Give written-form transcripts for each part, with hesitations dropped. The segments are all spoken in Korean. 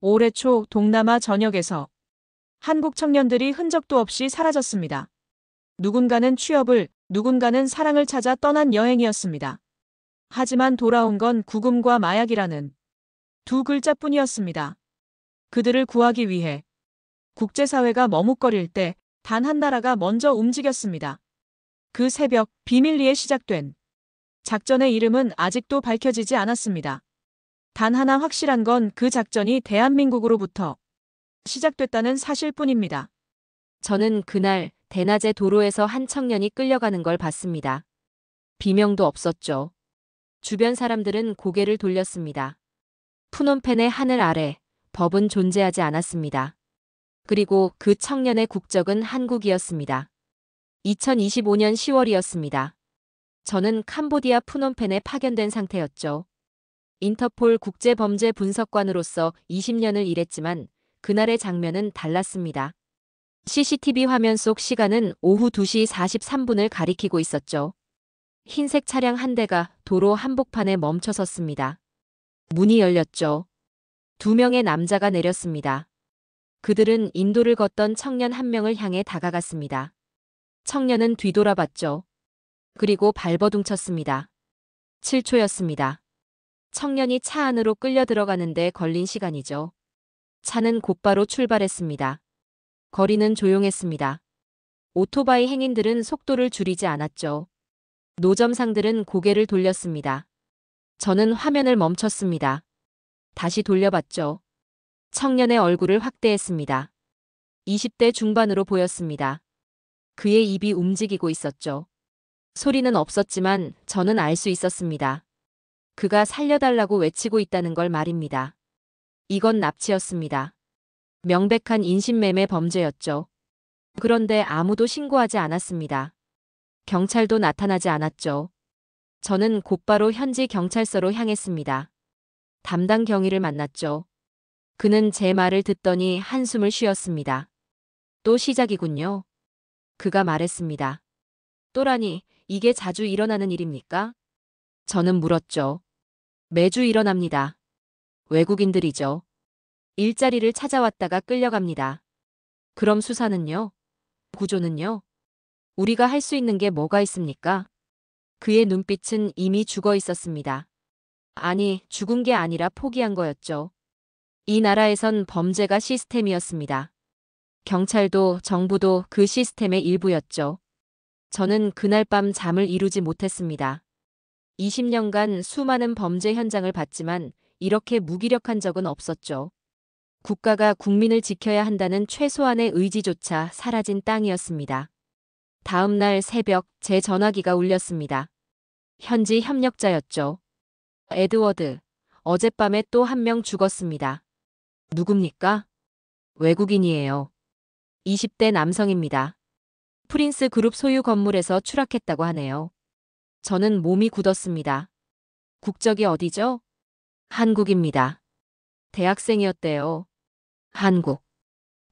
올해 초 동남아 전역에서 한국 청년들이 흔적도 없이 사라졌습니다. 누군가는 취업을, 누군가는 사랑을 찾아 떠난 여행이었습니다. 하지만 돌아온 건 구금과 마약이라는 두 글자뿐이었습니다. 그들을 구하기 위해 국제사회가 머뭇거릴 때 단 한 나라가 먼저 움직였습니다. 그 새벽 비밀리에 시작된 작전의 이름은 아직도 밝혀지지 않았습니다. 단 하나 확실한 건 그 작전이 대한민국으로부터 시작됐다는 사실뿐입니다. 저는 그날 대낮에 도로에서 한 청년이 끌려가는 걸 봤습니다. 비명도 없었죠. 주변 사람들은 고개를 돌렸습니다. 푸놈펜의 하늘 아래 법은 존재하지 않았습니다. 그리고 그 청년의 국적은 한국이었습니다. 2025년 10월이었습니다. 저는 캄보디아 푸놈펜에 파견된 상태였죠. 인터폴 국제범죄분석관으로서 20년을 일했지만 그날의 장면은 달랐습니다. CCTV 화면 속 시간은 오후 2시 43분을 가리키고 있었죠. 흰색 차량 한 대가 도로 한복판에 멈춰 섰습니다. 문이 열렸죠. 두 명의 남자가 내렸습니다. 그들은 인도를 걷던 청년 한 명을 향해 다가갔습니다. 청년은 뒤돌아봤죠. 그리고 발버둥쳤습니다. 7초였습니다. 청년이 차 안으로 끌려 들어가는데 걸린 시간이죠. 차는 곧바로 출발했습니다. 거리는 조용했습니다. 오토바이 행인들은 속도를 줄이지 않았죠. 노점상들은 고개를 돌렸습니다. 저는 화면을 멈췄습니다. 다시 돌려봤죠. 청년의 얼굴을 확대했습니다. 20대 중반으로 보였습니다. 그의 입이 움직이고 있었죠. 소리는 없었지만 저는 알 수 있었습니다. 그가 살려달라고 외치고 있다는 걸 말입니다. 이건 납치였습니다. 명백한 인신매매 범죄였죠. 그런데 아무도 신고하지 않았습니다. 경찰도 나타나지 않았죠. 저는 곧바로 현지 경찰서로 향했습니다. 담당 경위를 만났죠. 그는 제 말을 듣더니 한숨을 쉬었습니다. 또 시작이군요. 그가 말했습니다. 또라니, 이게 자주 일어나는 일입니까? 저는 물었죠. 매주 일어납니다. 외국인들이죠. 일자리를 찾아왔다가 끌려갑니다. 그럼 수사는요? 구조는요? 우리가 할 수 있는 게 뭐가 있습니까? 그의 눈빛은 이미 죽어 있었습니다. 아니, 죽은 게 아니라 포기한 거였죠. 이 나라에선 범죄가 시스템이었습니다. 경찰도 정부도 그 시스템의 일부였죠. 저는 그날 밤 잠을 이루지 못했습니다. 20년간 수많은 범죄 현장을 봤지만 이렇게 무기력한 적은 없었죠. 국가가 국민을 지켜야 한다는 최소한의 의지조차 사라진 땅이었습니다. 다음 날 새벽 제 전화기가 울렸습니다. 현지 협력자였죠. 에드워드, 어젯밤에 또 한 명 죽었습니다. 누굽니까? 외국인이에요. 20대 남성입니다. 프린스 그룹 소유 건물에서 추락했다고 하네요. 저는 몸이 굳었습니다. 국적이 어디죠? 한국입니다. 대학생이었대요. 한국.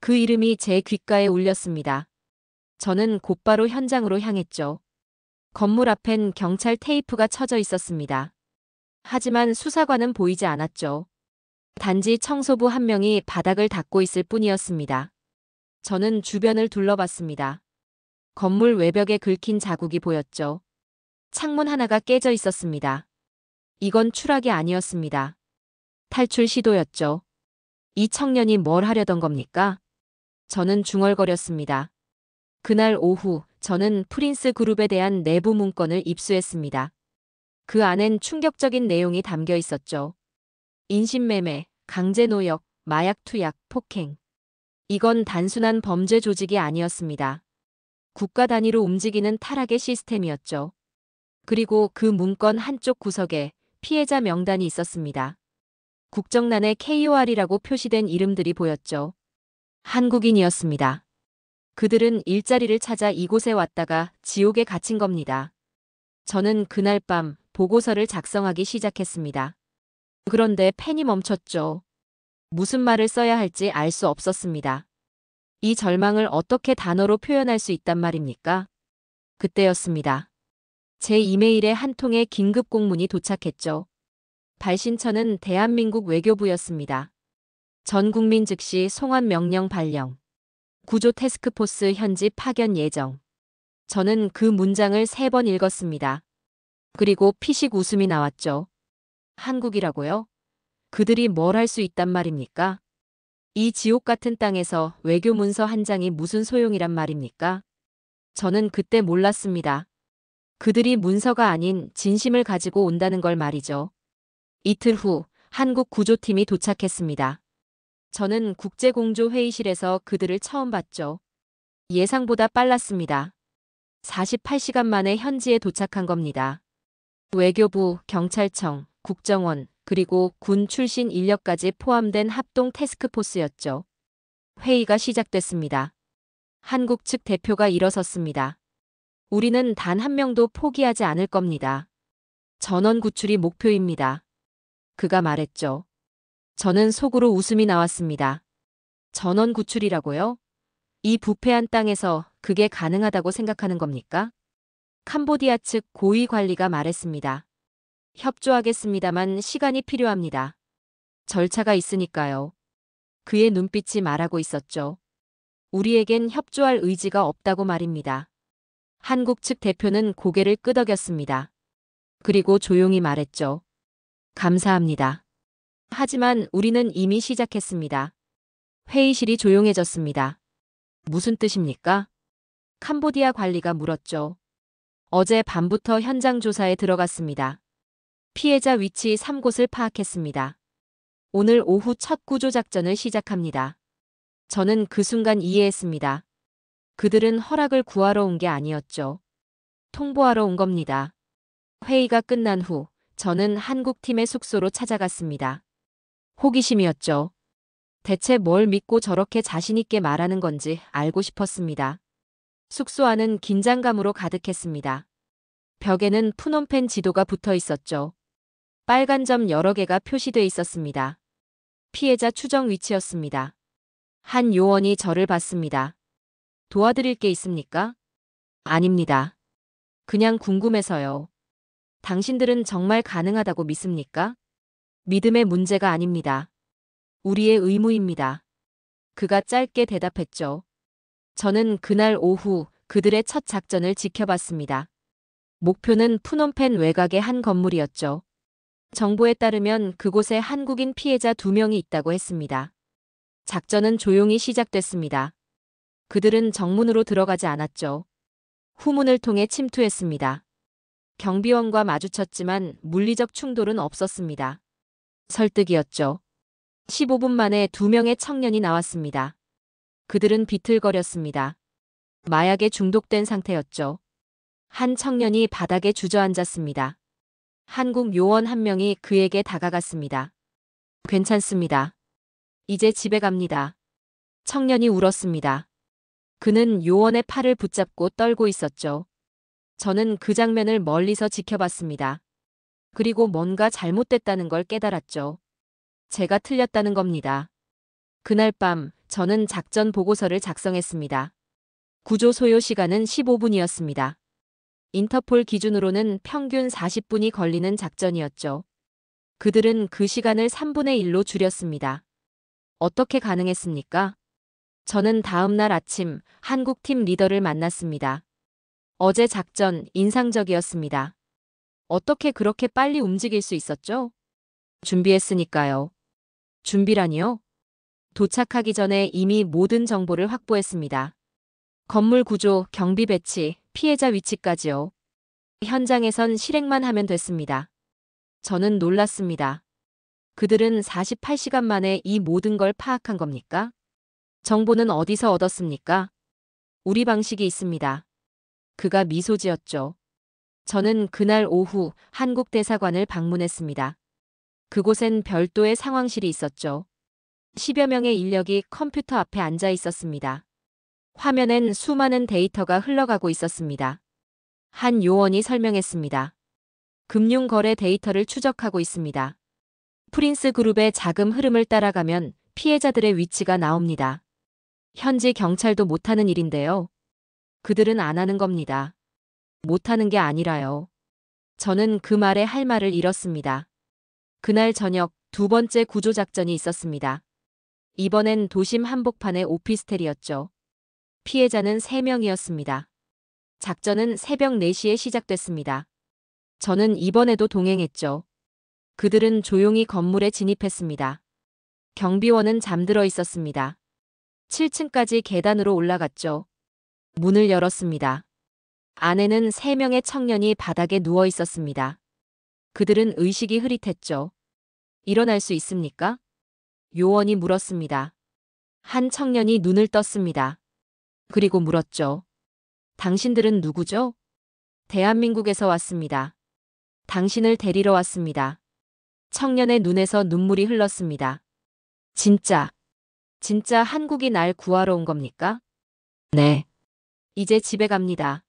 그 이름이 제 귓가에 울렸습니다. 저는 곧바로 현장으로 향했죠. 건물 앞엔 경찰 테이프가 쳐져 있었습니다. 하지만 수사관은 보이지 않았죠. 단지 청소부 한 명이 바닥을 닦고 있을 뿐이었습니다. 저는 주변을 둘러봤습니다. 건물 외벽에 긁힌 자국이 보였죠. 창문 하나가 깨져 있었습니다. 이건 추락이 아니었습니다. 탈출 시도였죠. 이 청년이 뭘 하려던 겁니까? 저는 중얼거렸습니다. 그날 오후 저는 프린스 그룹에 대한 내부 문건을 입수했습니다. 그 안엔 충격적인 내용이 담겨 있었죠. 인신매매, 강제노역, 마약 투약, 폭행. 이건 단순한 범죄 조직이 아니었습니다. 국가 단위로 움직이는 타락의 시스템이었죠. 그리고 그 문건 한쪽 구석에 피해자 명단이 있었습니다. 국정란에 KOR이라고 표시된 이름들이 보였죠. 한국인이었습니다. 그들은 일자리를 찾아 이곳에 왔다가 지옥에 갇힌 겁니다. 저는 그날 밤 보고서를 작성하기 시작했습니다. 그런데 펜이 멈췄죠. 무슨 말을 써야 할지 알 수 없었습니다. 이 절망을 어떻게 단어로 표현할 수 있단 말입니까? 그때였습니다. 제 이메일에 한 통의 긴급 공문이 도착했죠. 발신처는 대한민국 외교부였습니다. 전 국민 즉시 송환 명령 발령. 구조 태스크포스 현지 파견 예정. 저는 그 문장을 3번 읽었습니다. 그리고 피식 웃음이 나왔죠. 한국이라고요? 그들이 뭘 할 수 있단 말입니까? 이 지옥 같은 땅에서 외교 문서 한 장이 무슨 소용이란 말입니까? 저는 그때 몰랐습니다. 그들이 문서가 아닌 진심을 가지고 온다는 걸 말이죠. 이틀 후 한국 구조팀이 도착했습니다. 저는 국제공조회의실에서 그들을 처음 봤죠. 예상보다 빨랐습니다. 48시간 만에 현지에 도착한 겁니다. 외교부, 경찰청, 국정원, 그리고 군 출신 인력까지 포함된 합동 태스크포스였죠. 회의가 시작됐습니다. 한국 측 대표가 일어섰습니다. 우리는 단 한 명도 포기하지 않을 겁니다. 전원 구출이 목표입니다. 그가 말했죠. 저는 속으로 웃음이 나왔습니다. 전원 구출이라고요? 이 부패한 땅에서 그게 가능하다고 생각하는 겁니까? 캄보디아 측 고위 관리가 말했습니다. 협조하겠습니다만 시간이 필요합니다. 절차가 있으니까요. 그의 눈빛이 말하고 있었죠. 우리에겐 협조할 의지가 없다고 말입니다. 한국 측 대표는 고개를 끄덕였습니다. 그리고 조용히 말했죠. 감사합니다. 하지만 우리는 이미 시작했습니다. 회의실이 조용해졌습니다. 무슨 뜻입니까? 캄보디아 관리가 물었죠. 어제 밤부터 현장 조사에 들어갔습니다. 피해자 위치 3곳을 파악했습니다. 오늘 오후 첫 구조 작전을 시작합니다. 저는 그 순간 이해했습니다. 그들은 허락을 구하러 온 게 아니었죠. 통보하러 온 겁니다. 회의가 끝난 후 저는 한국팀의 숙소로 찾아갔습니다. 호기심이었죠. 대체 뭘 믿고 저렇게 자신있게 말하는 건지 알고 싶었습니다. 숙소 안은 긴장감으로 가득했습니다. 벽에는 푸놈펜 지도가 붙어 있었죠. 빨간 점 여러 개가 표시돼 있었습니다. 피해자 추정 위치였습니다. 한 요원이 저를 봤습니다. 도와드릴 게 있습니까? 아닙니다. 그냥 궁금해서요. 당신들은 정말 가능하다고 믿습니까? 믿음의 문제가 아닙니다. 우리의 의무입니다. 그가 짧게 대답했죠. 저는 그날 오후 그들의 첫 작전을 지켜봤습니다. 목표는 푸놈펜 외곽의 한 건물이었죠. 정보에 따르면 그곳에 한국인 피해자 2명이 있다고 했습니다. 작전은 조용히 시작됐습니다. 그들은 정문으로 들어가지 않았죠. 후문을 통해 침투했습니다. 경비원과 마주쳤지만 물리적 충돌은 없었습니다. 설득이었죠. 15분 만에 2명의 청년이 나왔습니다. 그들은 비틀거렸습니다. 마약에 중독된 상태였죠. 한 청년이 바닥에 주저앉았습니다. 한국 요원 한 명이 그에게 다가갔습니다. 괜찮습니다. 이제 집에 갑니다. 청년이 울었습니다. 그는 요원의 팔을 붙잡고 떨고 있었죠. 저는 그 장면을 멀리서 지켜봤습니다. 그리고 뭔가 잘못됐다는 걸 깨달았죠. 제가 틀렸다는 겁니다. 그날 밤 저는 작전 보고서를 작성했습니다. 구조 소요 시간은 15분이었습니다. 인터폴 기준으로는 평균 40분이 걸리는 작전이었죠. 그들은 그 시간을 3분의 1로 줄였습니다. 어떻게 가능했습니까? 저는 다음 날 아침 한국팀 리더를 만났습니다. 어제 작전 인상적이었습니다. 어떻게 그렇게 빨리 움직일 수 있었죠? 준비했으니까요. 준비라니요? 도착하기 전에 이미 모든 정보를 확보했습니다. 건물 구조, 경비 배치, 피해자 위치까지요. 현장에선 실행만 하면 됐습니다. 저는 놀랐습니다. 그들은 48시간 만에 이 모든 걸 파악한 겁니까? 정보는 어디서 얻었습니까? 우리 방식이 있습니다. 그가 미소 지었죠. 저는 그날 오후 한국 대사관을 방문했습니다. 그곳엔 별도의 상황실이 있었죠. 10여 명의 인력이 컴퓨터 앞에 앉아 있었습니다. 화면엔 수많은 데이터가 흘러가고 있었습니다. 한 요원이 설명했습니다. 금융거래 데이터를 추적하고 있습니다. 프린스 그룹의 자금 흐름을 따라가면 피해자들의 위치가 나옵니다. 현지 경찰도 못하는 일인데요. 그들은 안 하는 겁니다. 못하는 게 아니라요. 저는 그 말에 할 말을 잃었습니다. 그날 저녁 2번째 구조작전이 있었습니다. 이번엔 도심 한복판의 오피스텔이었죠. 피해자는 3명이었습니다. 작전은 새벽 4시에 시작됐습니다. 저는 이번에도 동행했죠. 그들은 조용히 건물에 진입했습니다. 경비원은 잠들어 있었습니다. 7층까지 계단으로 올라갔죠. 문을 열었습니다. 안에는 3명의 청년이 바닥에 누워 있었습니다. 그들은 의식이 흐릿했죠. 일어날 수 있습니까? 요원이 물었습니다. 한 청년이 눈을 떴습니다. 그리고 물었죠. 당신들은 누구죠? 대한민국에서 왔습니다. 당신을 데리러 왔습니다. 청년의 눈에서 눈물이 흘렀습니다. 진짜 한국이 날 구하러 온 겁니까? 네. 이제 집에 갑니다.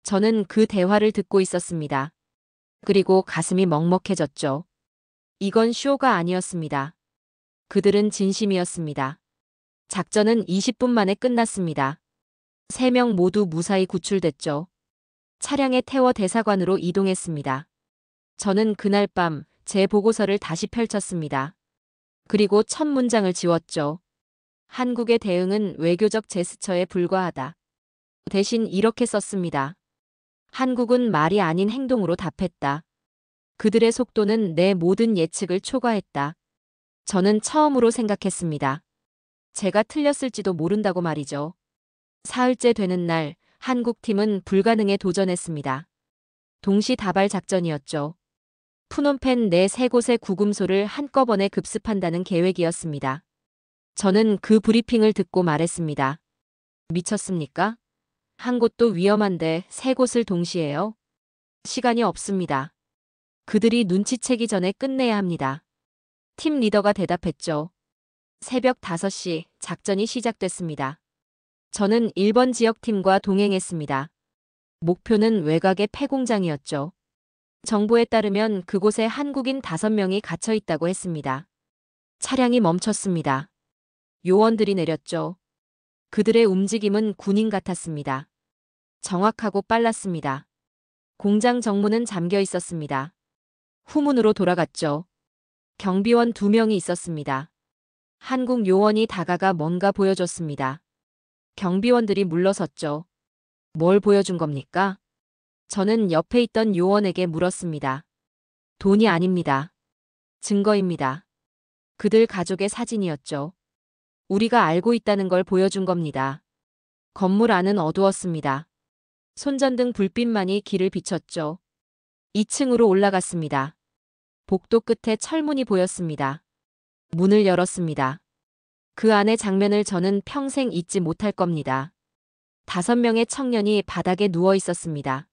저는 그 대화를 듣고 있었습니다. 그리고 가슴이 먹먹해졌죠. 이건 쇼가 아니었습니다. 그들은 진심이었습니다. 작전은 20분 만에 끝났습니다. 3명 모두 무사히 구출됐죠. 차량에 태워 대사관으로 이동했습니다. 저는 그날 밤 제 보고서를 다시 펼쳤습니다. 그리고 첫 문장을 지웠죠. 한국의 대응은 외교적 제스처에 불과하다. 대신 이렇게 썼습니다. 한국은 말이 아닌 행동으로 답했다. 그들의 속도는 내 모든 예측을 초과했다. 저는 처음으로 생각했습니다. 제가 틀렸을지도 모른다고 말이죠. 사흘째 되는 날, 한국팀은 불가능에 도전했습니다. 동시다발 작전이었죠. 푸놈펜 내 3곳의 구금소를 한꺼번에 급습한다는 계획이었습니다. 저는 그 브리핑을 듣고 말했습니다. 미쳤습니까? 한 곳도 위험한데 3곳을 동시에요? 시간이 없습니다. 그들이 눈치채기 전에 끝내야 합니다. 팀 리더가 대답했죠. 새벽 5시 작전이 시작됐습니다. 저는 1번 지역팀과 동행했습니다. 목표는 외곽의 폐공장이었죠. 정보에 따르면 그곳에 한국인 5명이 갇혀 있다고 했습니다. 차량이 멈췄습니다. 요원들이 내렸죠. 그들의 움직임은 군인 같았습니다. 정확하고 빨랐습니다. 공장 정문은 잠겨 있었습니다. 후문으로 돌아갔죠. 경비원 2명이 있었습니다. 한국 요원이 다가가 뭔가 보여줬습니다. 경비원들이 물러섰죠. 뭘 보여준 겁니까? 저는 옆에 있던 요원에게 물었습니다. 돈이 아닙니다. 증거입니다. 그들 가족의 사진이었죠. 우리가 알고 있다는 걸 보여준 겁니다. 건물 안은 어두웠습니다. 손전등 불빛만이 길을 비췄죠. 2층으로 올라갔습니다. 복도 끝에 철문이 보였습니다. 문을 열었습니다. 그 안의 장면을 저는 평생 잊지 못할 겁니다. 5명의 청년이 바닥에 누워 있었습니다.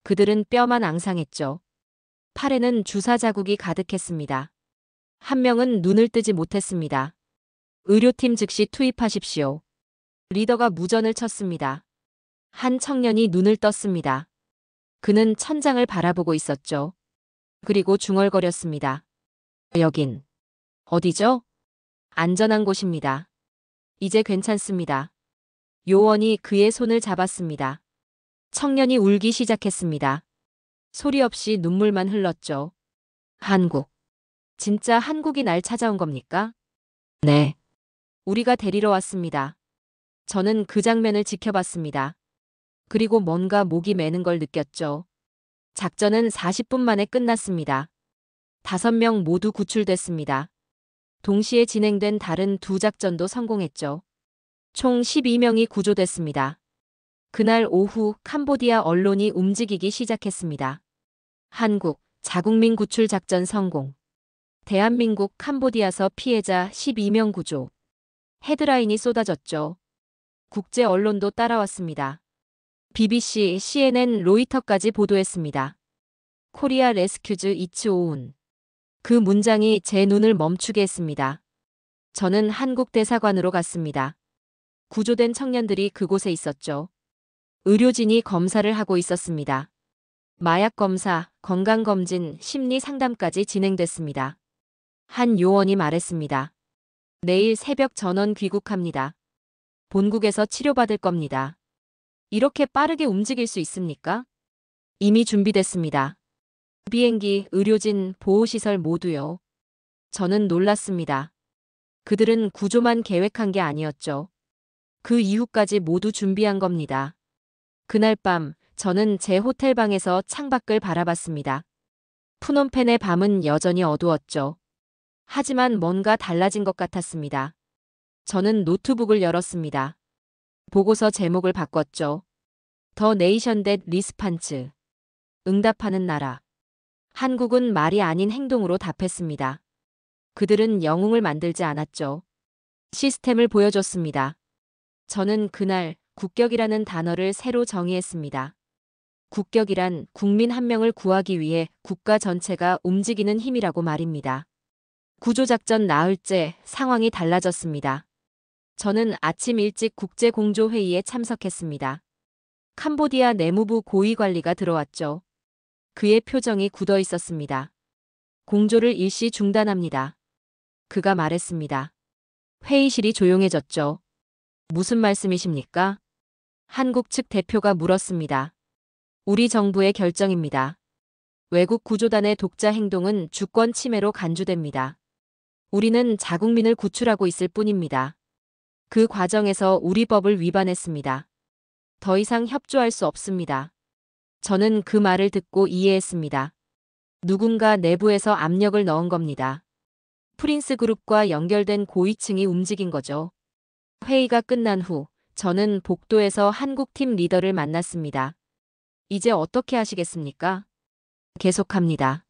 그들은 뼈만 앙상했죠. 팔에는 주사 자국이 가득했습니다. 한 명은 눈을 뜨지 못했습니다. 의료팀 즉시 투입하십시오. 리더가 무전을 쳤습니다. 한 청년이 눈을 떴습니다. 그는 천장을 바라보고 있었죠. 그리고 중얼거렸습니다. 여긴 어디죠? 안전한 곳입니다. 이제 괜찮습니다. 요원이 그의 손을 잡았습니다. 청년이 울기 시작했습니다. 소리 없이 눈물만 흘렀죠. 한국. 진짜 한국이 날 찾아온 겁니까? 네. 우리가 데리러 왔습니다. 저는 그 장면을 지켜봤습니다. 그리고 뭔가 목이 메는 걸 느꼈죠. 작전은 40분 만에 끝났습니다. 5명 모두 구출됐습니다. 동시에 진행된 다른 2작전도 성공했죠. 총 12명이 구조됐습니다. 그날 오후 캄보디아 언론이 움직이기 시작했습니다. 한국 자국민 구출 작전 성공. 대한민국 캄보디아서 피해자 12명 구조. 헤드라인이 쏟아졌죠. 국제 언론도 따라왔습니다. BBC, CNN, 로이터까지 보도했습니다. 코리아 레스큐즈 이츠오운. 그 문장이 제 눈을 멈추게 했습니다. 저는 한국 대사관으로 갔습니다. 구조된 청년들이 그곳에 있었죠. 의료진이 검사를 하고 있었습니다. 마약 검사, 건강검진, 심리 상담까지 진행됐습니다. 한 요원이 말했습니다. 내일 새벽 전원 귀국합니다. 본국에서 치료받을 겁니다. 이렇게 빠르게 움직일 수 있습니까? 이미 준비됐습니다. 비행기, 의료진, 보호시설 모두요. 저는 놀랐습니다. 그들은 구조만 계획한 게 아니었죠. 그 이후까지 모두 준비한 겁니다. 그날 밤 저는 제 호텔방에서 창밖을 바라봤습니다. 푸놈펜의 밤은 여전히 어두웠죠. 하지만 뭔가 달라진 것 같았습니다. 저는 노트북을 열었습니다. 보고서 제목을 바꿨죠. 더 네이션 댓 리스판츠. 응답하는 나라. 한국은 말이 아닌 행동으로 답했습니다. 그들은 영웅을 만들지 않았죠. 시스템을 보여줬습니다. 저는 그날 국격이라는 단어를 새로 정의했습니다. 국격이란 국민 한 명을 구하기 위해 국가 전체가 움직이는 힘이라고 말입니다. 구조작전 나흘째 상황이 달라졌습니다. 저는 아침 일찍 국제공조회의에 참석했습니다. 캄보디아 내무부 고위관리가 들어왔죠. 그의 표정이 굳어 있었습니다. 공조를 일시 중단합니다. 그가 말했습니다. 회의실이 조용해졌죠. 무슨 말씀이십니까? 한국 측 대표가 물었습니다. 우리 정부의 결정입니다. 외국 구조단의 독자 행동은 주권 침해로 간주됩니다. 우리는 자국민을 구출하고 있을 뿐입니다. 그 과정에서 우리 법을 위반했습니다. 더 이상 협조할 수 없습니다. 저는 그 말을 듣고 이해했습니다. 누군가 내부에서 압력을 넣은 겁니다. 프린스 그룹과 연결된 고위층이 움직인 거죠. 회의가 끝난 후 저는 복도에서 한국팀 리더를 만났습니다. 이제 어떻게 하시겠습니까? 계속합니다.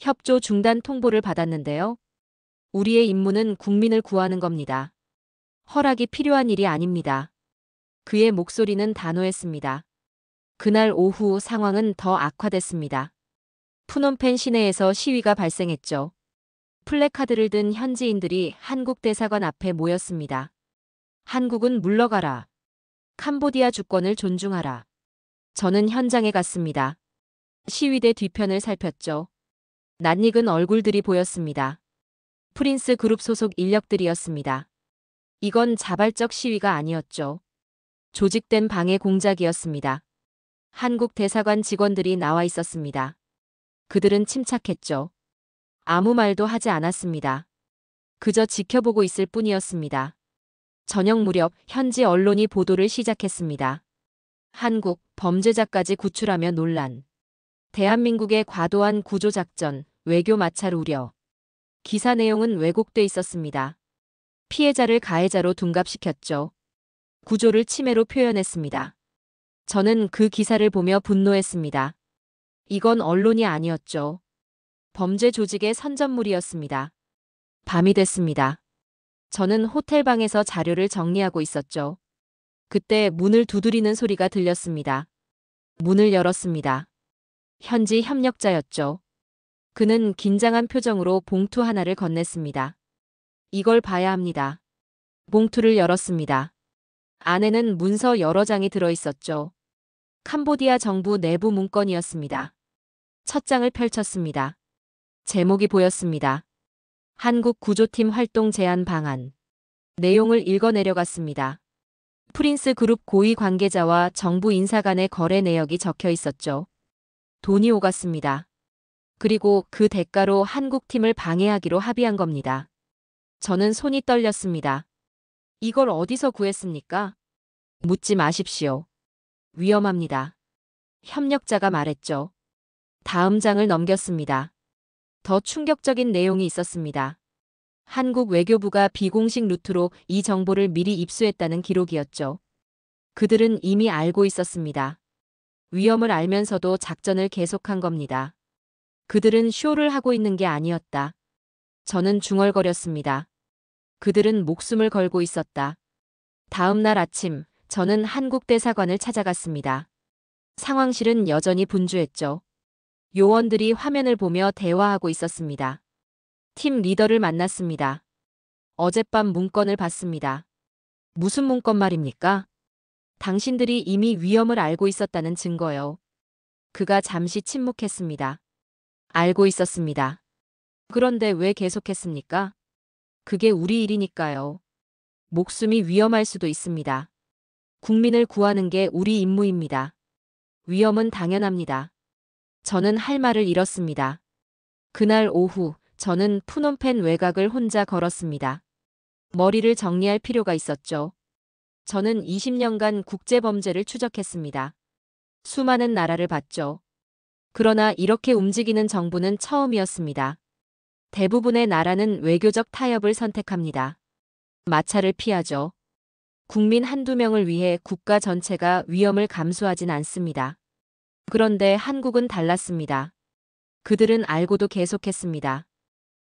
협조 중단 통보를 받았는데요. 우리의 임무는 국민을 구하는 겁니다. 허락이 필요한 일이 아닙니다. 그의 목소리는 단호했습니다. 그날 오후 상황은 더 악화됐습니다. 푸놈펜 시내에서 시위가 발생했죠. 플래카드를 든 현지인들이 한국 대사관 앞에 모였습니다. 한국은 물러가라. 캄보디아 주권을 존중하라. 저는 현장에 갔습니다. 시위대 뒤편을 살폈죠. 낯익은 얼굴들이 보였습니다. 프린스 그룹 소속 인력들이었습니다. 이건 자발적 시위가 아니었죠. 조직된 방해 공작이었습니다. 한국 대사관 직원들이 나와 있었습니다. 그들은 침착했죠. 아무 말도 하지 않았습니다. 그저 지켜보고 있을 뿐이었습니다. 저녁 무렵 현지 언론이 보도를 시작했습니다. 한국 범죄자까지 구출하며 논란. 대한민국의 과도한 구조작전, 외교 마찰 우려. 기사 내용은 왜곡돼 있었습니다. 피해자를 가해자로 둔갑시켰죠. 구조를 침해로 표현했습니다. 저는 그 기사를 보며 분노했습니다. 이건 언론이 아니었죠. 범죄 조직의 선전물이었습니다. 밤이 됐습니다. 저는 호텔방에서 자료를 정리하고 있었죠. 그때 문을 두드리는 소리가 들렸습니다. 문을 열었습니다. 현지 협력자였죠. 그는 긴장한 표정으로 봉투 하나를 건넸습니다. 이걸 봐야 합니다. 봉투를 열었습니다. 안에는 문서 여러 장이 들어있었죠. 캄보디아 정부 내부 문건이었습니다. 첫 장을 펼쳤습니다. 제목이 보였습니다. 한국 구조팀 활동 제한 방안. 내용을 읽어 내려갔습니다. 프린스 그룹 고위 관계자와 정부 인사 간의 거래 내역이 적혀 있었죠. 돈이 오갔습니다. 그리고 그 대가로 한국팀을 방해하기로 합의한 겁니다. 저는 손이 떨렸습니다. 이걸 어디서 구했습니까? 묻지 마십시오. 위험합니다. 협력자가 말했죠. 다음 장을 넘겼습니다. 더 충격적인 내용이 있었습니다. 한국 외교부가 비공식 루트로 이 정보를 미리 입수했다는 기록이었죠. 그들은 이미 알고 있었습니다. 위험을 알면서도 작전을 계속한 겁니다. 그들은 쇼를 하고 있는 게 아니었다. 저는 중얼거렸습니다. 그들은 목숨을 걸고 있었다. 다음 날 아침, 저는 한국 대사관을 찾아갔습니다. 상황실은 여전히 분주했죠. 요원들이 화면을 보며 대화하고 있었습니다. 팀 리더를 만났습니다. 어젯밤 문건을 봤습니다. 무슨 문건 말입니까? 당신들이 이미 위험을 알고 있었다는 증거요. 그가 잠시 침묵했습니다. 알고 있었습니다. 그런데 왜 계속했습니까? 그게 우리 일이니까요. 목숨이 위험할 수도 있습니다. 국민을 구하는 게 우리 임무입니다. 위험은 당연합니다. 저는 할 말을 잃었습니다. 그날 오후 저는 푸놈펜 외곽을 혼자 걸었습니다. 머리를 정리할 필요가 있었죠. 저는 20년간 국제범죄를 추적했습니다. 수많은 나라를 봤죠. 그러나 이렇게 움직이는 정부는 처음이었습니다. 대부분의 나라는 외교적 타협을 선택합니다. 마찰을 피하죠. 국민 한두 명을 위해 국가 전체가 위험을 감수하진 않습니다. 그런데 한국은 달랐습니다. 그들은 알고도 계속했습니다.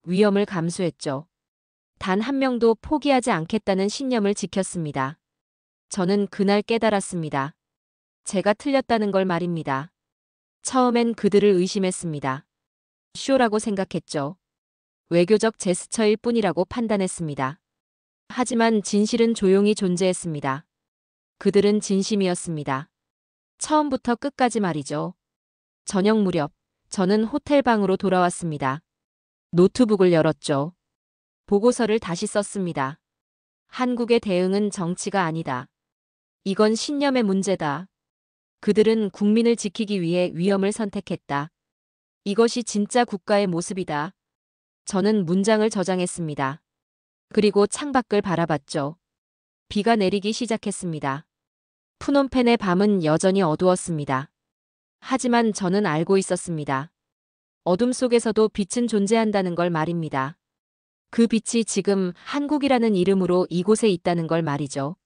위험을 감수했죠. 단 한 명도 포기하지 않겠다는 신념을 지켰습니다. 저는 그날 깨달았습니다. 제가 틀렸다는 걸 말입니다. 처음엔 그들을 의심했습니다. 쇼라고 생각했죠. 외교적 제스처일 뿐이라고 판단했습니다. 하지만 진실은 조용히 존재했습니다. 그들은 진심이었습니다. 처음부터 끝까지 말이죠. 저녁 무렵, 저는 호텔 방으로 돌아왔습니다. 노트북을 열었죠. 보고서를 다시 썼습니다. 한국의 대응은 정치가 아니다. 이건 신념의 문제다. 그들은 국민을 지키기 위해 위험을 선택했다. 이것이 진짜 국가의 모습이다. 저는 문장을 저장했습니다. 그리고 창밖을 바라봤죠. 비가 내리기 시작했습니다. 푸놈펜의 밤은 여전히 어두웠습니다. 하지만 저는 알고 있었습니다. 어둠 속에서도 빛은 존재한다는 걸 말입니다. 그 빛이 지금 한국이라는 이름으로 이곳에 있다는 걸 말이죠.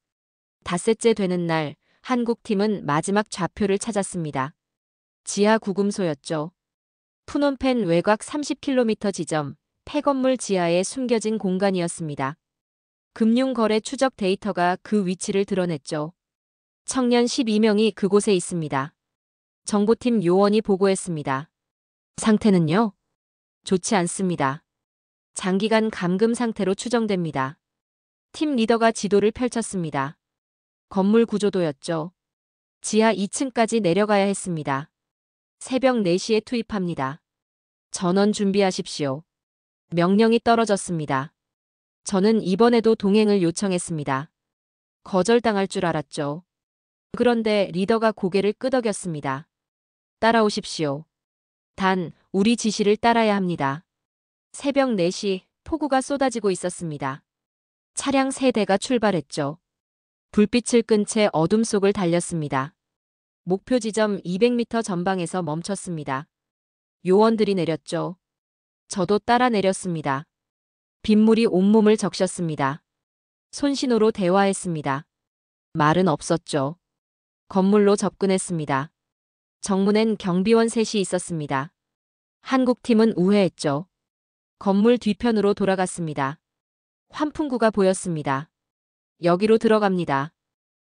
닷새째 되는 날, 한국팀은 마지막 좌표를 찾았습니다. 지하 구금소였죠. 푸놈펜 외곽 30km 지점, 폐건물 지하에 숨겨진 공간이었습니다. 금융거래 추적 데이터가 그 위치를 드러냈죠. 청년 12명이 그곳에 있습니다. 정보팀 요원이 보고했습니다. 상태는요? 좋지 않습니다. 장기간 감금 상태로 추정됩니다. 팀 리더가 지도를 펼쳤습니다. 건물 구조도였죠. 지하 2층까지 내려가야 했습니다. 새벽 4시에 투입합니다. 전원 준비하십시오. 명령이 떨어졌습니다. 저는 이번에도 동행을 요청했습니다. 거절당할 줄 알았죠. 그런데 리더가 고개를 끄덕였습니다. 따라오십시오. 단, 우리 지시를 따라야 합니다. 새벽 4시, 폭우가 쏟아지고 있었습니다. 차량 3대가 출발했죠. 불빛을 끈 채 어둠 속을 달렸습니다. 목표 지점 200m 전방에서 멈췄습니다. 요원들이 내렸죠. 저도 따라 내렸습니다. 빗물이 온몸을 적셨습니다. 손신호로 대화했습니다. 말은 없었죠. 건물로 접근했습니다. 정문엔 경비원 셋이 있었습니다. 한국팀은 우회했죠. 건물 뒤편으로 돌아갔습니다. 환풍구가 보였습니다. 여기로 들어갑니다.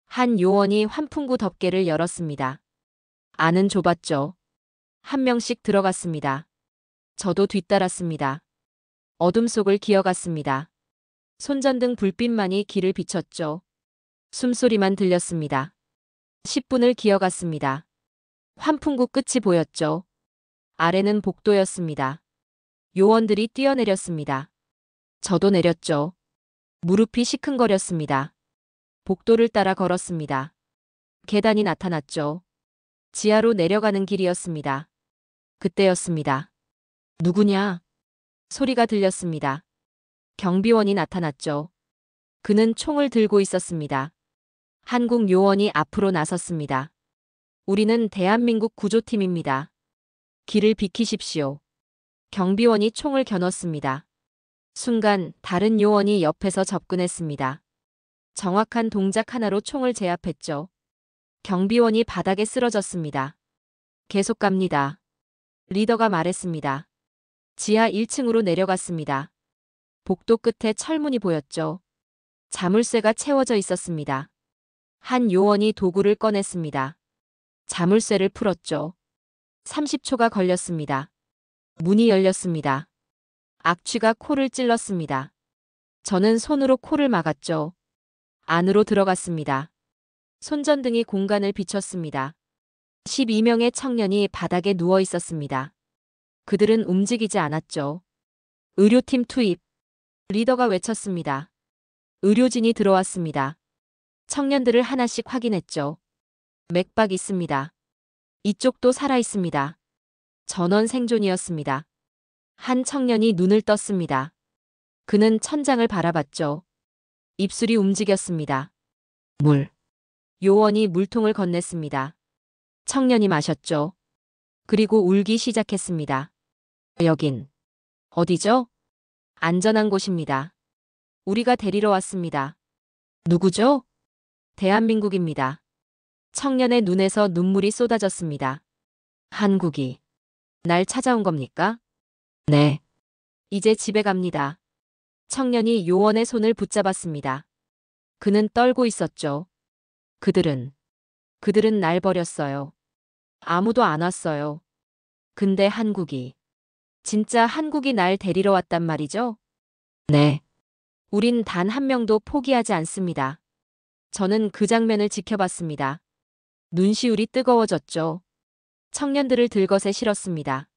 한 요원이 환풍구 덮개를 열었습니다. 안은 좁았죠. 한 명씩 들어갔습니다. 저도 뒤따랐습니다. 어둠 속을 기어갔습니다. 손전등 불빛만이 길을 비췄죠. 숨소리만 들렸습니다. 10분을 기어갔습니다. 환풍구 끝이 보였죠. 아래는 복도였습니다. 요원들이 뛰어내렸습니다. 저도 내렸죠. 무릎이 시큰거렸습니다. 복도를 따라 걸었습니다. 계단이 나타났죠. 지하로 내려가는 길이었습니다. 그때였습니다. 누구냐? 소리가 들렸습니다. 경비원이 나타났죠. 그는 총을 들고 있었습니다. 한국 요원이 앞으로 나섰습니다. 우리는 대한민국 구조팀입니다. 길을 비키십시오. 경비원이 총을 겨눴습니다. 순간 다른 요원이 옆에서 접근했습니다. 정확한 동작 하나로 총을 제압했죠. 경비원이 바닥에 쓰러졌습니다. 계속 갑니다. 리더가 말했습니다. 지하 1층으로 내려갔습니다. 복도 끝에 철문이 보였죠. 자물쇠가 채워져 있었습니다. 한 요원이 도구를 꺼냈습니다. 자물쇠를 풀었죠. 30초가 걸렸습니다. 문이 열렸습니다. 악취가 코를 찔렀습니다. 저는 손으로 코를 막았죠. 안으로 들어갔습니다. 손전등이 공간을 비췄습니다. 12명의 청년이 바닥에 누워 있었습니다. 그들은 움직이지 않았죠. 의료팀 투입. 리더가 외쳤습니다. 의료진이 들어왔습니다. 청년들을 하나씩 확인했죠. 맥박 있습니다. 이쪽도 살아 있습니다. 전원 생존이었습니다. 한 청년이 눈을 떴습니다. 그는 천장을 바라봤죠. 입술이 움직였습니다. 물. 요원이 물통을 건넸습니다. 청년이 마셨죠. 그리고 울기 시작했습니다. 여긴 어디죠? 안전한 곳입니다. 우리가 데리러 왔습니다. 누구죠? 대한민국입니다. 청년의 눈에서 눈물이 쏟아졌습니다. 한국이 날 찾아온 겁니까? 네. 이제 집에 갑니다. 청년이 요원의 손을 붙잡았습니다. 그는 떨고 있었죠. 그들은 날 버렸어요. 아무도 안 왔어요. 근데 진짜 한국이 날 데리러 왔단 말이죠? 네. 우린 단 한 명도 포기하지 않습니다. 저는 그 장면을 지켜봤습니다. 눈시울이 뜨거워졌죠. 청년들을 들것에 실었습니다.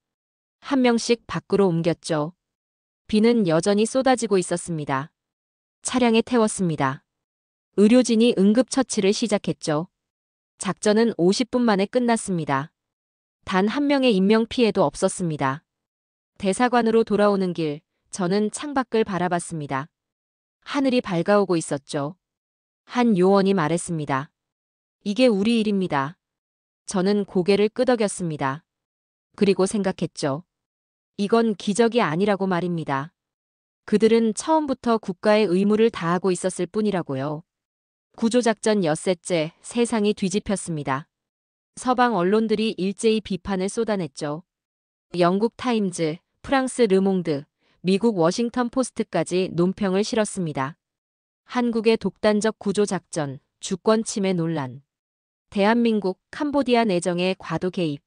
한 명씩 밖으로 옮겼죠. 비는 여전히 쏟아지고 있었습니다. 차량에 태웠습니다. 의료진이 응급처치를 시작했죠. 작전은 50분 만에 끝났습니다. 단 한 명의 인명피해도 없었습니다. 대사관으로 돌아오는 길, 저는 창밖을 바라봤습니다. 하늘이 밝아오고 있었죠. 한 요원이 말했습니다. 이게 우리 일입니다. 저는 고개를 끄덕였습니다. 그리고 생각했죠. 이건 기적이 아니라고 말입니다. 그들은 처음부터 국가의 의무를 다하고 있었을 뿐이라고요. 구조작전 엿새째 세상이 뒤집혔습니다. 서방 언론들이 일제히 비판을 쏟아냈죠. 영국 타임즈, 프랑스 르몽드, 미국 워싱턴 포스트까지 논평을 실었습니다. 한국의 독단적 구조작전, 주권 침해 논란, 대한민국, 캄보디아 내정의 과도 개입.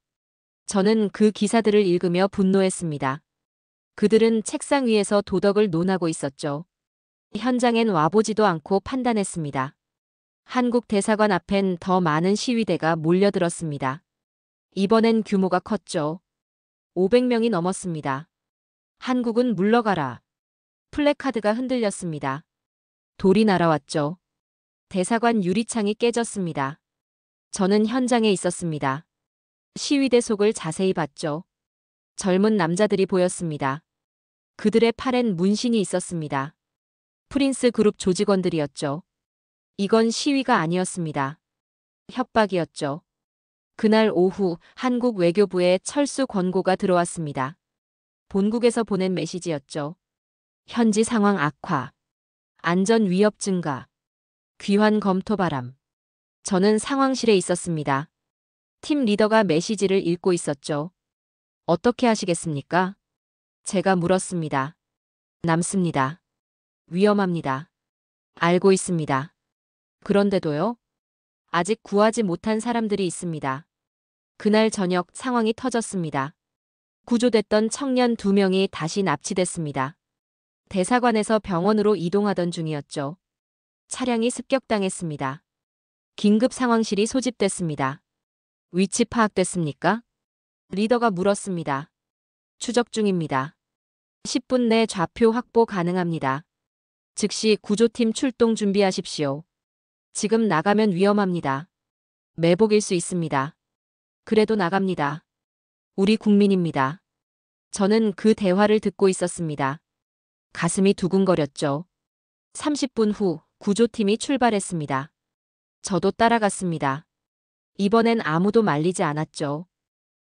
저는 그 기사들을 읽으며 분노했습니다. 그들은 책상 위에서 도덕을 논하고 있었죠. 현장엔 와보지도 않고 판단했습니다. 한국 대사관 앞엔 더 많은 시위대가 몰려들었습니다. 이번엔 규모가 컸죠. 500명이 넘었습니다. 한국은 물러가라. 플래카드가 흔들렸습니다. 돌이 날아왔죠. 대사관 유리창이 깨졌습니다. 저는 현장에 있었습니다. 시위대 속을 자세히 봤죠. 젊은 남자들이 보였습니다. 그들의 팔엔 문신이 있었습니다. 프린스 그룹 조직원들이었죠. 이건 시위가 아니었습니다. 협박이었죠. 그날 오후 한국 외교부에 철수 권고가 들어왔습니다. 본국에서 보낸 메시지였죠. 현지 상황 악화, 안전 위협 증가, 귀환 검토 바람. 저는 상황실에 있었습니다. 팀 리더가 메시지를 읽고 있었죠. 어떻게 하시겠습니까? 제가 물었습니다. 남습니다. 위험합니다. 알고 있습니다. 그런데도요? 아직 구하지 못한 사람들이 있습니다. 그날 저녁 상황이 터졌습니다. 구조됐던 청년 2명이 다시 납치됐습니다. 대사관에서 병원으로 이동하던 중이었죠. 차량이 습격당했습니다. 긴급 상황실이 소집됐습니다. 위치 파악됐습니까? 리더가 물었습니다. 추적 중입니다. 10분 내 좌표 확보 가능합니다. 즉시 구조팀 출동 준비하십시오. 지금 나가면 위험합니다. 매복일 수 있습니다. 그래도 나갑니다. 우리 국민입니다. 저는 그 대화를 듣고 있었습니다. 가슴이 두근거렸죠. 30분 후 구조팀이 출발했습니다. 저도 따라갔습니다. 이번엔 아무도 말리지 않았죠.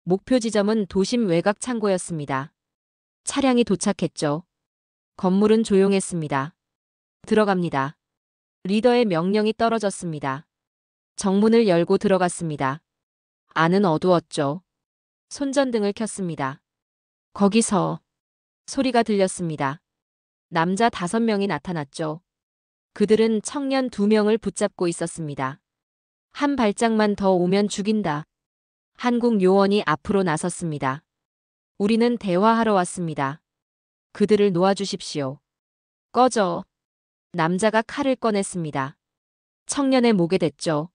목표 지점은 도심 외곽 창고였습니다. 차량이 도착했죠. 건물은 조용했습니다. 들어갑니다. 리더의 명령이 떨어졌습니다. 정문을 열고 들어갔습니다. 안은 어두웠죠. 손전등을 켰습니다. 거기서 소리가 들렸습니다. 남자 5명이 나타났죠. 그들은 청년 2명을 붙잡고 있었습니다. 한 발짝만 더 오면 죽인다. 한국 요원이 앞으로 나섰습니다. 우리는 대화하러 왔습니다. 그들을 놓아주십시오. 꺼져. 남자가 칼을 꺼냈습니다. 청년의 목에 댔죠.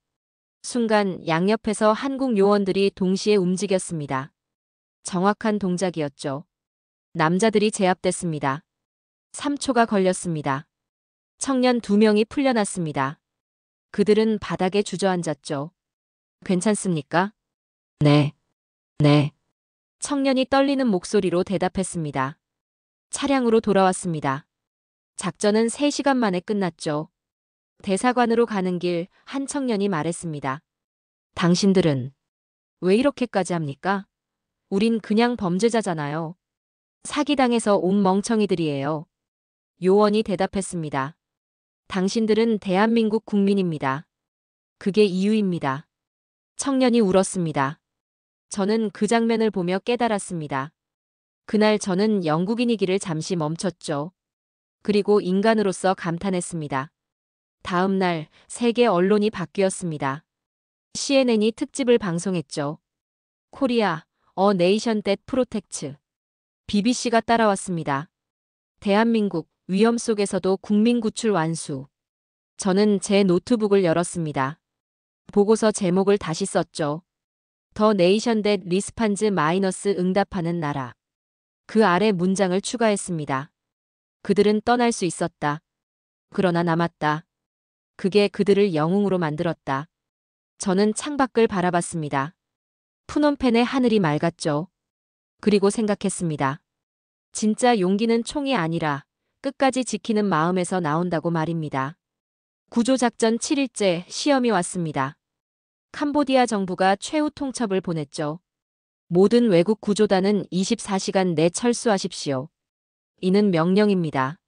순간 양옆에서 한국 요원들이 동시에 움직였습니다. 정확한 동작이었죠. 남자들이 제압됐습니다. 3초가 걸렸습니다. 청년 2명이 풀려났습니다. 그들은 바닥에 주저앉았죠. 괜찮습니까? 네. 네. 청년이 떨리는 목소리로 대답했습니다. 차량으로 돌아왔습니다. 작전은 3시간 만에 끝났죠. 대사관으로 가는 길 한 청년이 말했습니다. 당신들은 왜 이렇게까지 합니까? 우린 그냥 범죄자잖아요. 사기당해서 온 멍청이들이에요. 요원이 대답했습니다. 당신들은 대한민국 국민입니다. 그게 이유입니다. 청년이 울었습니다. 저는 그 장면을 보며 깨달았습니다. 그날 저는 영국인이기를 잠시 멈췄죠. 그리고 인간으로서 감탄했습니다. 다음 날 세계 언론이 바뀌었습니다. CNN이 특집을 방송했죠. 코리아, 어 네이션 댓 프로텍츠. BBC가 따라왔습니다. 대한민국, 위험 속에서도 국민 구출 완수. 저는 제 노트북을 열었습니다. 보고서 제목을 다시 썼죠. 더 네이션 댓 리스판즈 마이너스 응답하는 나라. 그 아래 문장을 추가했습니다. 그들은 떠날 수 있었다. 그러나 남았다. 그게 그들을 영웅으로 만들었다. 저는 창밖을 바라봤습니다. 푸놈펜의 하늘이 맑았죠. 그리고 생각했습니다. 진짜 용기는 총이 아니라 끝까지 지키는 마음에서 나온다고 말입니다. 구조작전 7일째 시험이 왔습니다. 캄보디아 정부가 최후 통첩을 보냈죠. 모든 외국 구조단은 24시간 내 철수하십시오. 이는 명령입니다.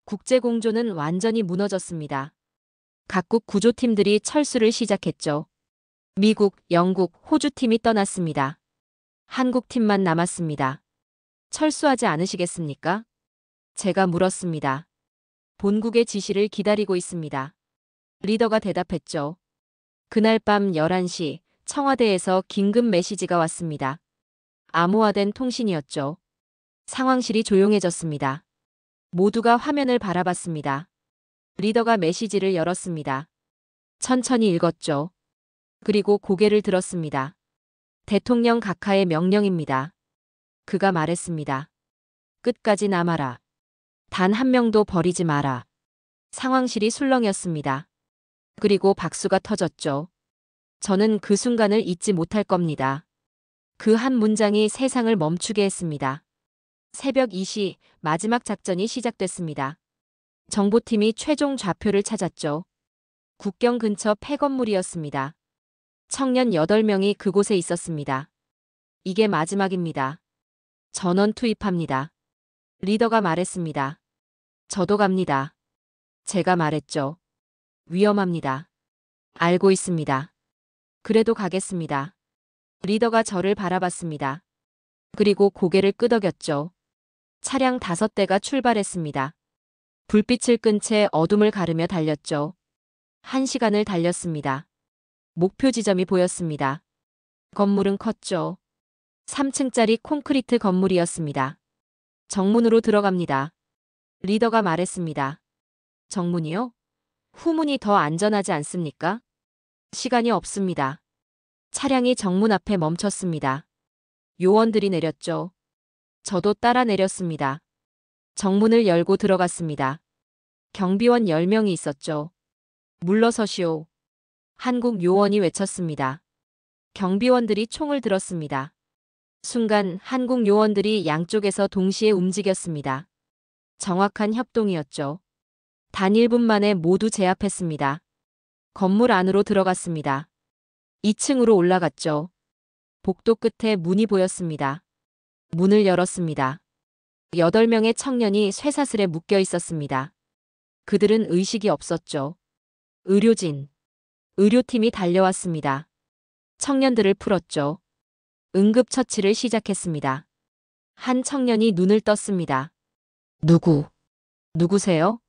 국제공조는 완전히 무너졌습니다. 각국 구조팀들이 철수를 시작했죠. 미국, 영국, 호주 팀이 떠났습니다. 한국 팀만 남았습니다. 철수하지 않으시겠습니까? 제가 물었습니다. 본국의 지시를 기다리고 있습니다. 리더가 대답했죠. 그날 밤 11시 청와대에서 긴급 메시지가 왔습니다. 암호화된 통신이었죠. 상황실이 조용해졌습니다. 모두가 화면을 바라봤습니다. 리더가 메시지를 열었습니다. 천천히 읽었죠. 그리고 고개를 들었습니다. 대통령 각하의 명령입니다. 그가 말했습니다. 끝까지 남아라. 단 한 명도 버리지 마라. 상황실이 술렁였습니다. 그리고 박수가 터졌죠. 저는 그 순간을 잊지 못할 겁니다. 그 한 문장이 세상을 멈추게 했습니다. 새벽 2시 마지막 작전이 시작됐습니다. 정보팀이 최종 좌표를 찾았죠. 국경 근처 폐건물이었습니다. 청년 8명이 그곳에 있었습니다. 이게 마지막입니다. 전원 투입합니다. 리더가 말했습니다. 저도 갑니다. 제가 말했죠. 위험합니다. 알고 있습니다. 그래도 가겠습니다. 리더가 저를 바라봤습니다. 그리고 고개를 끄덕였죠. 차량 5대가 출발했습니다. 불빛을 끈 채 어둠을 가르며 달렸죠. 1시간을 달렸습니다. 목표 지점이 보였습니다. 건물은 컸죠. 3층짜리 콘크리트 건물이었습니다. 정문으로 들어갑니다. 리더가 말했습니다. 정문이요? 후문이 더 안전하지 않습니까? 시간이 없습니다. 차량이 정문 앞에 멈췄습니다. 요원들이 내렸죠. 저도 따라 내렸습니다. 정문을 열고 들어갔습니다. 경비원 10명이 있었죠. 물러서시오. 한국 요원이 외쳤습니다. 경비원들이 총을 들었습니다. 순간 한국 요원들이 양쪽에서 동시에 움직였습니다. 정확한 협동이었죠. 단 1분 만에 모두 제압했습니다. 건물 안으로 들어갔습니다. 2층으로 올라갔죠. 복도 끝에 문이 보였습니다. 문을 열었습니다. 8명의 청년이 쇠사슬에 묶여 있었습니다. 그들은 의식이 없었죠. 의료진, 의료팀이 달려왔습니다. 청년들을 풀었죠. 응급처치를 시작했습니다. 한 청년이 눈을 떴습니다. 누구세요?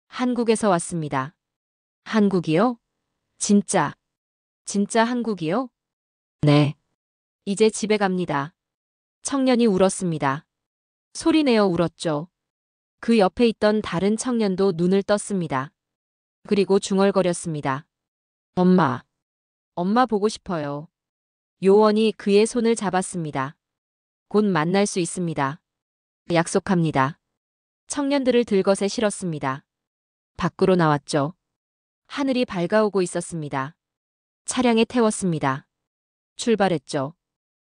한국에서 왔습니다. 한국이요? 진짜 한국이요? 네. 이제 집에 갑니다. 청년이 울었습니다. 소리내어 울었죠. 그 옆에 있던 다른 청년도 눈을 떴습니다. 그리고 중얼거렸습니다. 엄마 보고 싶어요. 요원이 그의 손을 잡았습니다. 곧 만날 수 있습니다. 약속합니다. 청년들을 들것에 실었습니다. 밖으로 나왔죠. 하늘이 밝아오고 있었습니다. 차량에 태웠습니다. 출발했죠.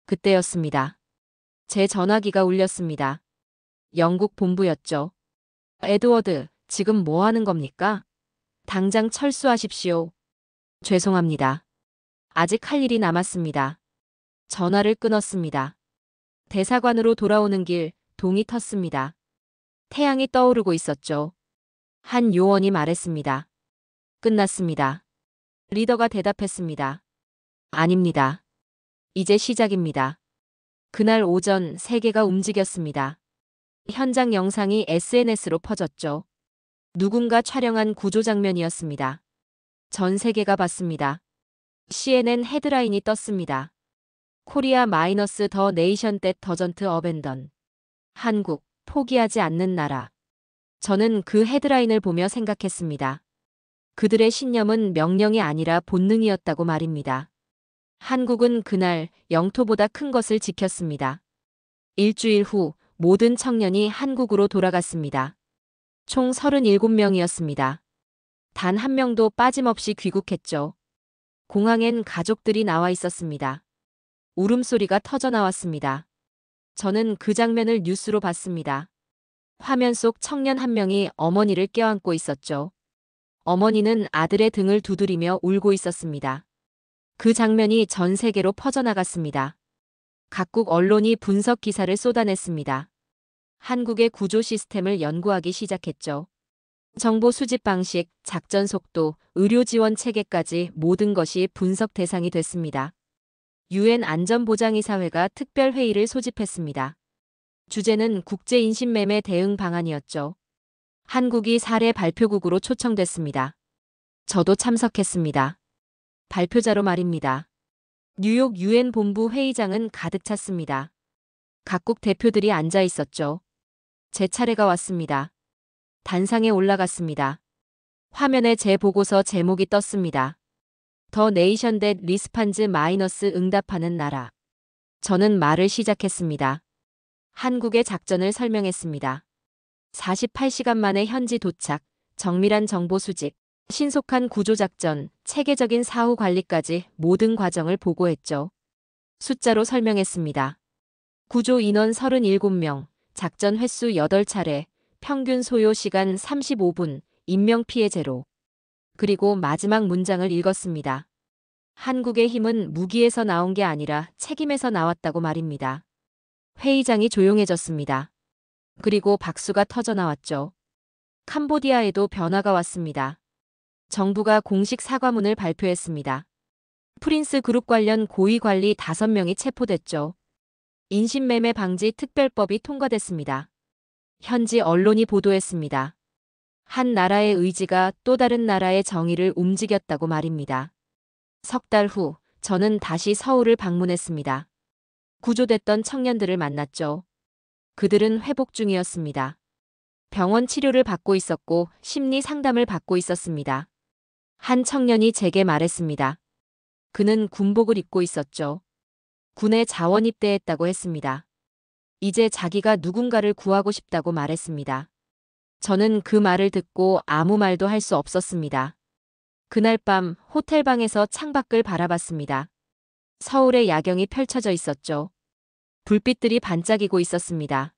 그때였습니다. 제 전화기가 울렸습니다. 영국 본부였죠. 에드워드, 지금 뭐 하는 겁니까? 당장 철수하십시오. 죄송합니다. 아직 할 일이 남았습니다. 전화를 끊었습니다. 대사관으로 돌아오는 길 동이 텄습니다. 태양이 떠오르고 있었죠. 한 요원이 말했습니다. 끝났습니다. 리더가 대답했습니다. 아닙니다. 이제 시작입니다. 그날 오전 세계가 움직였습니다. 현장 영상이 SNS로 퍼졌죠. 누군가 촬영한 구조 장면이었습니다. 전 세계가 봤습니다. CNN 헤드라인이 떴습니다. 코리아 마이너스 더 네이션 댓 더전트 어벤던. 한국, 포기하지 않는 나라. 저는 그 헤드라인을 보며 생각했습니다. 그들의 신념은 명령이 아니라 본능이었다고 말입니다. 한국은 그날 영토보다 큰 것을 지켰습니다. 일주일 후 모든 청년이 한국으로 돌아갔습니다. 총 37명이었습니다. 단 한 명도 빠짐없이 귀국했죠. 공항엔 가족들이 나와 있었습니다. 울음소리가 터져 나왔습니다. 저는 그 장면을 뉴스로 봤습니다. 화면 속 청년 한 명이 어머니를 껴안고 있었죠. 어머니는 아들의 등을 두드리며 울고 있었습니다. 그 장면이 전 세계로 퍼져나갔습니다. 각국 언론이 분석 기사를 쏟아냈습니다. 한국의 구조 시스템을 연구하기 시작했죠. 정보 수집 방식, 작전 속도, 의료 지원 체계까지 모든 것이 분석 대상이 됐습니다. 유엔 안전보장이사회가 특별회의를 소집했습니다. 주제는 국제인신매매 대응 방안이었죠. 한국이 사례 발표국으로 초청됐습니다. 저도 참석했습니다. 발표자로 말입니다. 뉴욕 유엔 본부 회의장은 가득 찼습니다. 각국 대표들이 앉아 있었죠. 제 차례가 왔습니다. 단상에 올라갔습니다. 화면에 제 보고서 제목이 떴습니다. 더 네이션 댓 리스판즈 마이너스 응답하는 나라. 저는 말을 시작했습니다. 한국의 작전을 설명했습니다. 48시간 만에 현지 도착, 정밀한 정보 수집, 신속한 구조작전, 체계적인 사후 관리까지 모든 과정을 보고했죠. 숫자로 설명했습니다. 구조 인원 37명, 작전 횟수 8차례, 평균 소요 시간 35분, 인명피해 제로. 그리고 마지막 문장을 읽었습니다. 한국의 힘은 무기에서 나온 게 아니라 책임에서 나왔다고 말입니다. 회의장이 조용해졌습니다. 그리고 박수가 터져 나왔죠. 캄보디아에도 변화가 왔습니다. 정부가 공식 사과문을 발표했습니다. 프린스 그룹 관련 고위 관리 5명이 체포됐죠. 인신매매 방지 특별법이 통과됐습니다. 현지 언론이 보도했습니다. 한 나라의 의지가 또 다른 나라의 정의를 움직였다고 말입니다. 석 달 후 저는 다시 서울을 방문했습니다. 구조됐던 청년들을 만났죠. 그들은 회복 중이었습니다. 병원 치료를 받고 있었고 심리 상담을 받고 있었습니다. 한 청년이 제게 말했습니다. 그는 군복을 입고 있었죠. 군에 자원 입대했다고 했습니다. 이제 자기가 누군가를 구하고 싶다고 말했습니다. 저는 그 말을 듣고 아무 말도 할 수 없었습니다. 그날 밤 호텔방에서 창밖을 바라봤습니다. 서울의 야경이 펼쳐져 있었죠. 불빛들이 반짝이고 있었습니다.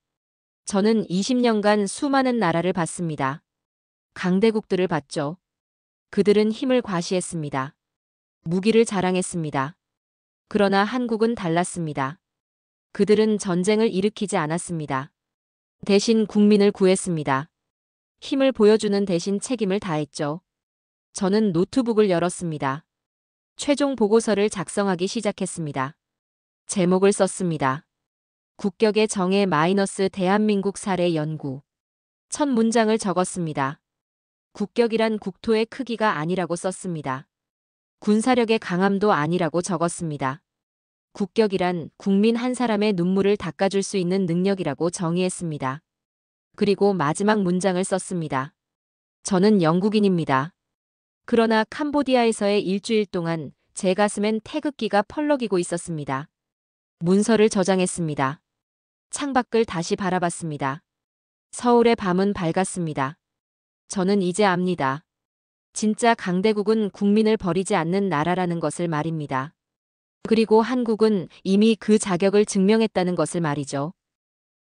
저는 20년간 수많은 나라를 봤습니다. 강대국들을 봤죠. 그들은 힘을 과시했습니다. 무기를 자랑했습니다. 그러나 한국은 달랐습니다. 그들은 전쟁을 일으키지 않았습니다. 대신 국민을 구했습니다. 힘을 보여주는 대신 책임을 다했죠. 저는 노트북을 열었습니다. 최종 보고서를 작성하기 시작했습니다. 제목을 썼습니다. 국격의 정의 마이너스 대한민국 사례 연구. 첫 문장을 적었습니다. 국격이란 국토의 크기가 아니라고 썼습니다. 군사력의 강함도 아니라고 적었습니다. 국격이란 국민 한 사람의 눈물을 닦아줄 수 있는 능력이라고 정의했습니다. 그리고 마지막 문장을 썼습니다. 저는 영국인입니다. 그러나 캄보디아에서의 일주일 동안 제 가슴엔 태극기가 펄럭이고 있었습니다. 문서를 저장했습니다. 창밖을 다시 바라봤습니다. 서울의 밤은 밝았습니다. 저는 이제 압니다. 진짜 강대국은 국민을 버리지 않는 나라라는 것을 말입니다. 그리고 한국은 이미 그 자격을 증명했다는 것을 말이죠.